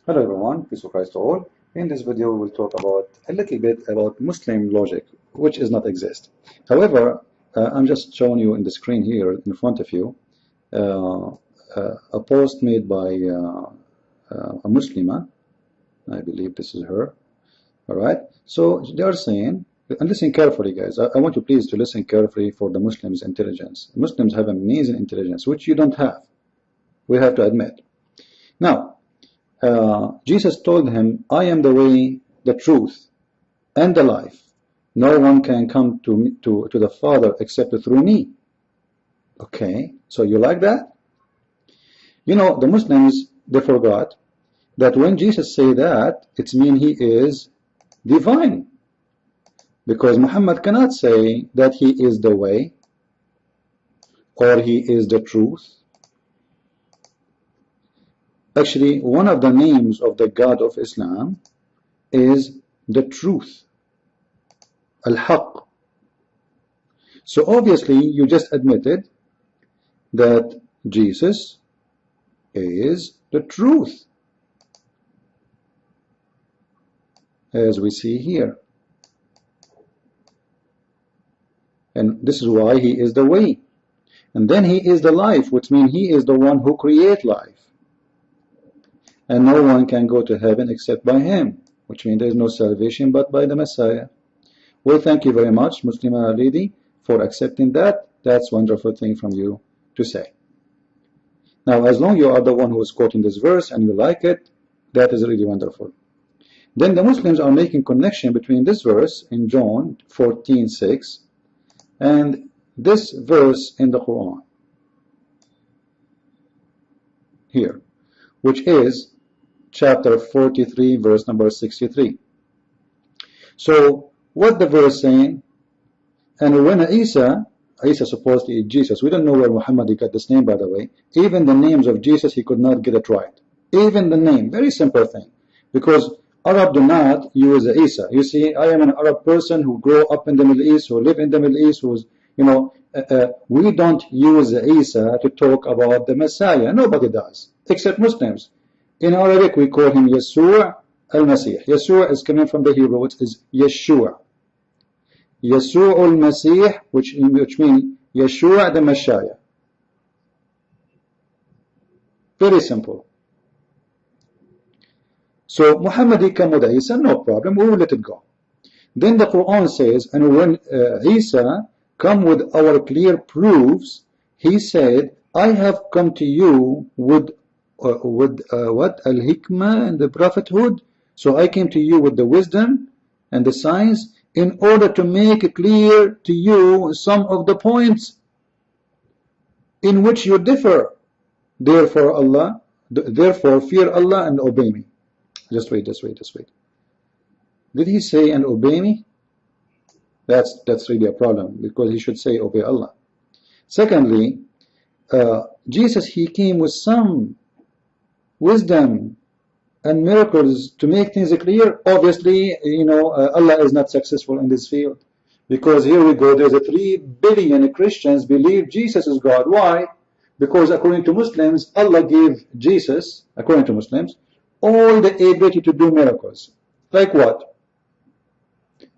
Hello everyone, peace of Christ to all. In this video we will talk about a little bit about Muslim logic, which does not exist. However, I'm just showing you in the screen here in front of you a post made by a Muslima. I believe this is her. Alright, so they are saying, and listen carefully guys, I want you please to listen carefully for the Muslims' intelligence. Muslims have amazing intelligence, which you don't have. We have to admit. Now, Jesus told him, I am the way, the truth, and the life. No one can come to the Father except through me. Okay, so you like that? You know, the Muslims, they forgot that when Jesus say that, it means he is divine. Because Muhammad cannot say that he is the way or he is the truth. Actually, one of the names of the God of Islam is the truth, Al-Haq. So obviously you just admitted that Jesus is the truth, as we see here. And this is why he is the way. And then he is the life, which means he is the one who creates life. And no one can go to heaven except by him, which means there is no salvation but by the Messiah. Well, thank you very much, Muslima lady, for accepting that. That's a wonderful thing from you to say. Now, as long as you are the one who is quoting this verse and you like it, that is really wonderful. Then the Muslims are making connection between this verse in John 14:6 and this verse in the Quran here, which is chapter 43, verse number 63. So, what the verse saying? And when Isa supposedly is Jesus. We don't know where Muhammad got this name, by the way. Even the names of Jesus, he could not get it right. Even the name, very simple thing. Because Arab do not use Isa. You see, I am an Arab person who grew up in the Middle East, who live in the Middle East, who's, you know, we don't use Isa to talk about the Messiah. Nobody does, except Muslims. In Arabic, we call him Yeshua al-Masih. Yeshua is coming from the Hebrew, it is Yeshua. Yeshua al-Masih, which means Yeshua the Messiah. Very simple. So Muhammad came with Isa, no problem, we will let it go. Then the Quran says, and when Isa come with our clear proofs, he said, I have come to you with what? Al-Hikmah and the prophethood. So I came to you with the wisdom and the science in order to make it clear to you some of the points in which you differ. Therefore fear Allah and obey me. Just wait. Did he say and obey me? That's really a problem, because he should say obey Allah. Secondly, Jesus, he came with some wisdom and miracles to make things clear. Obviously, you know, Allah is not successful in this field, because here we go, there's a 3 billion Christians believe Jesus is God. Why? Because according to Muslims, Allah gave Jesus, according to Muslims, all the ability to do miracles. Like what?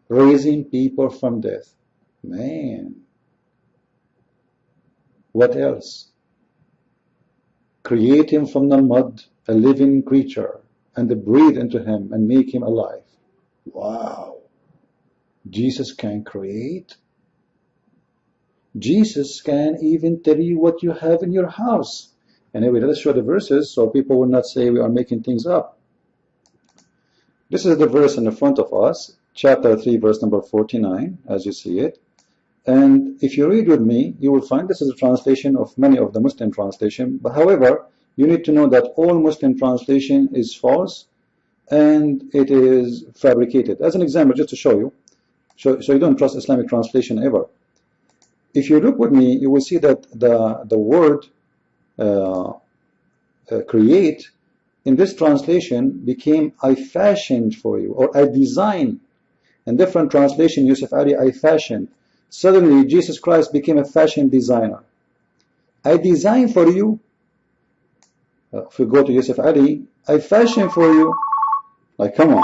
Raising people from death. Man. What else? Creating from the mud a living creature and breathe into him and make him alive. Wow. Jesus can create. Jesus can even tell you what you have in your house. Anyway, let us show the verses so people will not say we are making things up. This is the verse in the front of us, chapter 3, verse number 49, as you see it. And if you read with me, you will find this is a translation of many of the Muslim translation. But however, you need to know that all Muslim translation is false and it is fabricated. As an example, just to show you, so you don't trust Islamic translation ever. If you look with me, you will see that the word create in this translation became I fashioned for you, or I designed. In different translation, Yusuf Ali, I fashioned. Suddenly, Jesus Christ became a fashion designer. I designed for you. If we go to Yusuf Ali, I fashion for you. Like, come on.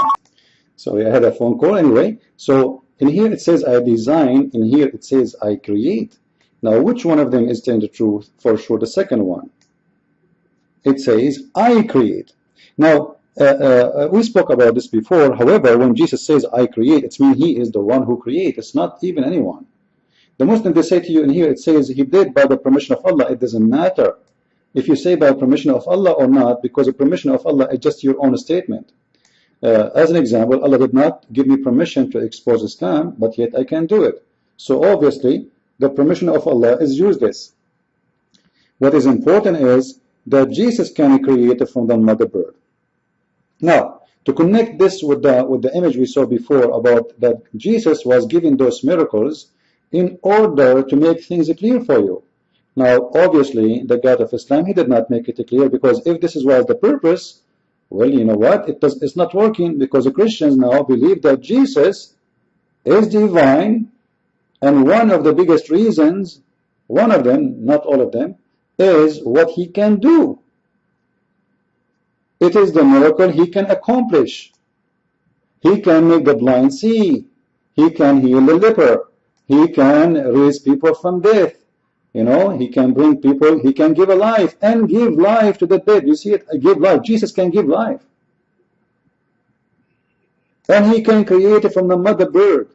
Sorry, I had a phone call anyway. So in here it says I design, in here it says I create. Now which one of them is telling the truth? For sure the second one. It says I create. Now we spoke about this before. However, when Jesus says I create, it means he is the one who creates. It's not even anyone. The Muslim, they say to you in here, it says he did by the permission of Allah. It doesn't matter if you say by permission of Allah or not, because the permission of Allah is just your own statement. As an example, Allah did not give me permission to expose Islam, but yet I can do it. So obviously, the permission of Allah is useless. What is important is that Jesus can create from the mother bird. Now, to connect this with the image we saw before about that Jesus was giving those miracles in order to make things clear for you. Now, obviously, the God of Islam, he did not make it clear, because if this was the purpose, well, you know what? It's not working, because the Christians now believe that Jesus is divine, and one of the biggest reasons, one of them, not all of them, is what he can do. It is the miracle he can accomplish. He can make the blind see. He can heal the leper. He can raise people from death. You know, he can bring people, he can give a life and give life to the dead. You see it? Give life. Jesus can give life. And he can create it from the mother bird.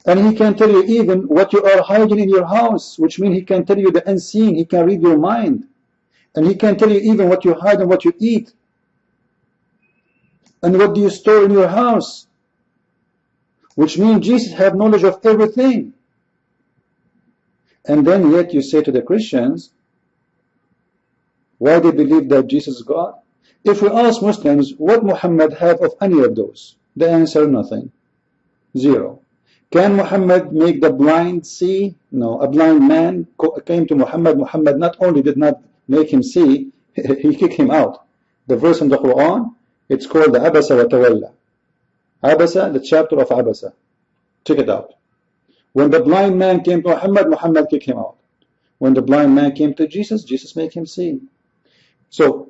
And he can tell you even what you are hiding in your house, which means he can tell you the unseen. He can read your mind. And he can tell you even what you hide and what you eat. And what do you store in your house. Which means Jesus has knowledge of everything. And then yet you say to the Christians, why they believe that Jesus is God? If we ask Muslims, what Muhammad have of any of those? The answer, nothing. Zero. Can Muhammad make the blind see? No. A blind man came to Muhammad. Muhammad not only did not make him see, he kicked him out. The verse in the Quran, it's called the Abasa wa Tawalla. Abasa, the chapter of Abasa. Check it out. When the blind man came to Muhammad, Muhammad kicked him out. When the blind man came to Jesus, Jesus made him see. So,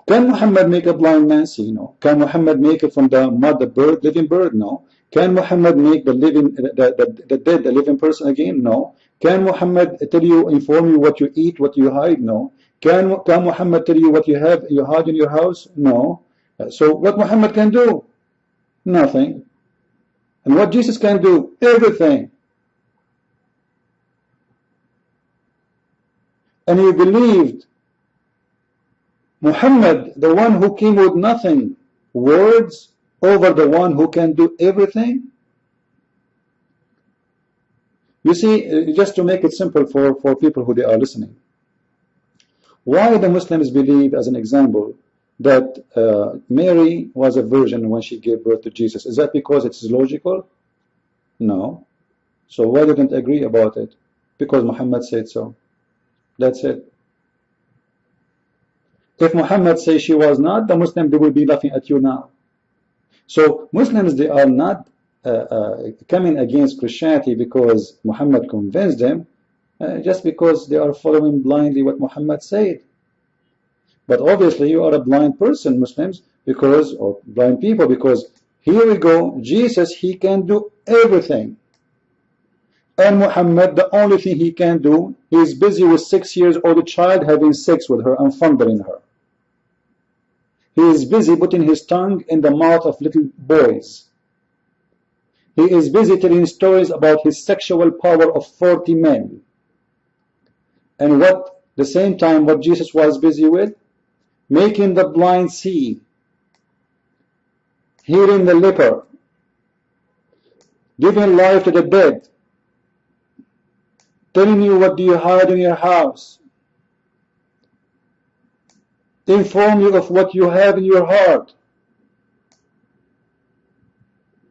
can Muhammad make a blind man see? No. Can Muhammad make it from the mother bird, living bird? No. Can Muhammad make the living, the dead, a living person again? No. Can Muhammad tell you, inform you what you eat, what you hide? No. Can Muhammad tell you what you have, you hide in your house? No. So what Muhammad can do? Nothing. And what Jesus can do? Everything. And you believed Muhammad, the one who came with nothing, words, over the one who can do everything? You see, just to make it simple for people who they are listening, why the Muslims believe, as an example, that Mary was a virgin when she gave birth to Jesus? Is that because it's logical? No. So why didn't they agree about it? Because Muhammad said so. That's it. If Muhammad says she was not, the Muslims, they will be laughing at you now. So Muslims, they are not coming against Christianity because Muhammad convinced them, just because they are following blindly what Muhammad said. But obviously you are a blind person, Muslims, because, or blind people, because here we go, Jesus, he can do everything. And Muhammad, the only thing he can do, he is busy with 6 years old child having sex with her and fondling her. He is busy putting his tongue in the mouth of little boys. He is busy telling stories about his sexual power of 40 men. And what, the same time, what Jesus was busy with? Making the blind see, healing the leper, giving life to the dead, telling you what do you hide in your house, inform you of what you have in your heart,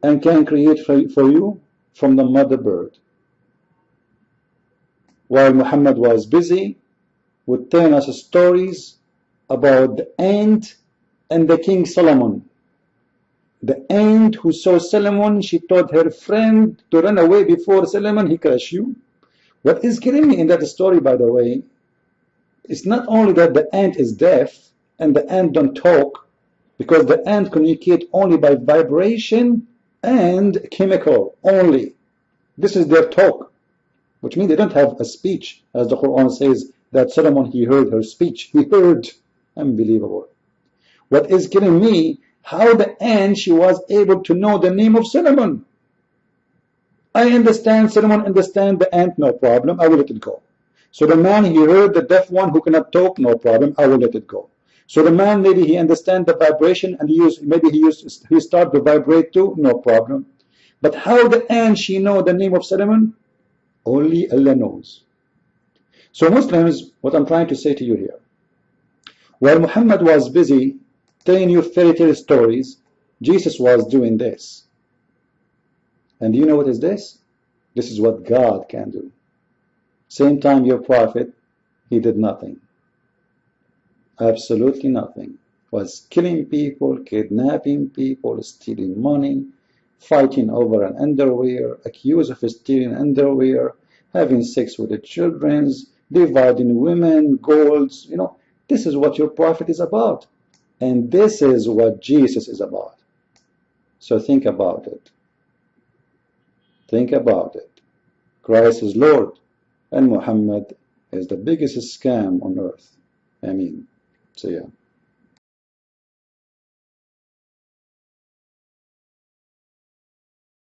and can create for you from the mother bird. While Muhammad was busy with telling us stories about the ant and the King Solomon. The ant who saw Solomon, she told her friend to run away before Solomon, he crushed you. What is killing me in that story, by the way, It's not only that the ant is deaf and the ant don't talk, because the ant communicate only by vibration and chemical only. This is their talk, which means they don't have a speech, as the Quran says that Solomon, he heard her speech. He heard. Unbelievable. What is killing me, how the ant, she was able to know the name of Solomon. I understand Solomon, understand the ant, no problem, I will let it go. So the man, he heard the deaf one who cannot talk, no problem, I will let it go. So the man, maybe he understand the vibration and he start to vibrate too, no problem. But how the ant, she know the name of Solomon? Only Allah knows. So Muslims, what I'm trying to say to you here, while Muhammad was busy telling you fairy tale stories, Jesus was doing this. And do you know what is this? This is what God can do. Same time your prophet, he did nothing. Absolutely nothing. Was killing people, kidnapping people, stealing money, fighting over an underwear, accused of stealing underwear, having sex with the children, dividing women, golds. You know, this is what your prophet is about. And this is what Jesus is about. So think about it. Think about it. Christ is Lord, and Muhammad is the biggest scam on earth. I mean, so yeah.